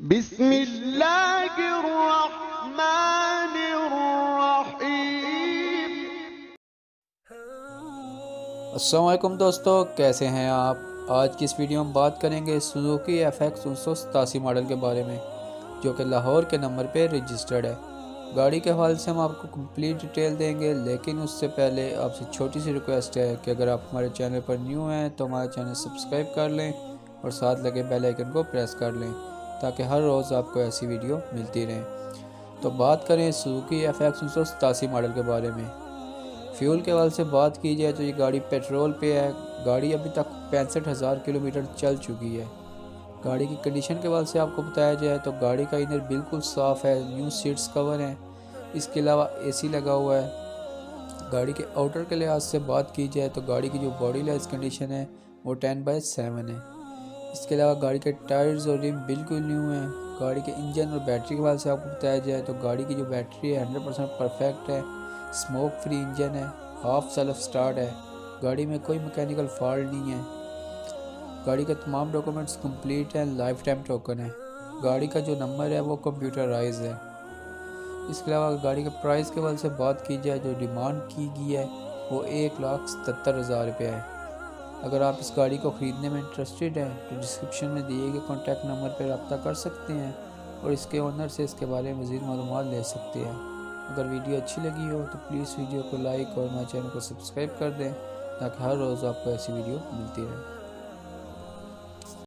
बिस्मिल्लाहिर्रहमानिर्रहीम। अस्सलाम वालेकुम दोस्तों, कैसे हैं आप। आज की इस वीडियो में बात करेंगे सुजुकी FX 1987 मॉडल के बारे में, जो कि लाहौर के नंबर पे रजिस्टर्ड है। गाड़ी के हवाले से हम आपको कंप्लीट डिटेल देंगे, लेकिन उससे पहले आपसे छोटी सी रिक्वेस्ट है कि अगर आप हमारे चैनल पर न्यू हैं तो हमारा चैनल सब्सक्राइब कर लें और साथ लगे बेल आइकन को प्रेस कर लें, ताकि हर रोज़ आपको ऐसी वीडियो मिलती रहे। तो बात करें सुजुकी FX 1987 मॉडल के बारे में। फ्यूल के हवाले से बात की जाए तो ये गाड़ी पेट्रोल पे है। गाड़ी अभी तक 65,000 किलोमीटर चल चुकी है। गाड़ी की कंडीशन के हवाले से आपको बताया जाए तो गाड़ी का इनर बिल्कुल साफ़ है, न्यू सीट्स कवर हैं, इसके अलावा AC लगा हुआ है। गाड़ी के आउटर के लिहाज से बात की जाए तो गाड़ी की जो बॉडी लाइज कंडीशन है वो 10/7 है। इसके अलावा गाड़ी के टायर्स और रिम बिल्कुल न्यू हैं। गाड़ी के इंजन और बैटरी के हवाले से आपको बताया जाए तो गाड़ी की जो बैटरी है 100% परफेक्ट है, स्मोक फ्री इंजन है, हाफ सेल्फ स्टार्ट है, गाड़ी में कोई मैकेनिकल फॉल्ट नहीं है। गाड़ी के तमाम डॉक्यूमेंट्स कंप्लीट हैं, लाइफ टाइम टोकन है। गाड़ी का जो नंबर है वो कंप्यूटराइज है। इसके अलावा गाड़ी के प्राइस के हवाले से बात की जाए, जो डिमांड की गई है वो 1,77,000 रुपये है। अगर आप इस गाड़ी को ख़रीदने में इंटरेस्टेड हैं तो डिस्क्रिप्शन में दिए गए कॉन्टैक्ट नंबर पर रब्ता कर सकते हैं और इसके ओनर से इसके बारे में मज़ीद मालूमात ले सकते हैं। अगर वीडियो अच्छी लगी हो तो प्लीज़ वीडियो को लाइक और हमारे चैनल को सब्सक्राइब कर दें, ताकि हर रोज़ आपको ऐसी वीडियो मिलती रहे।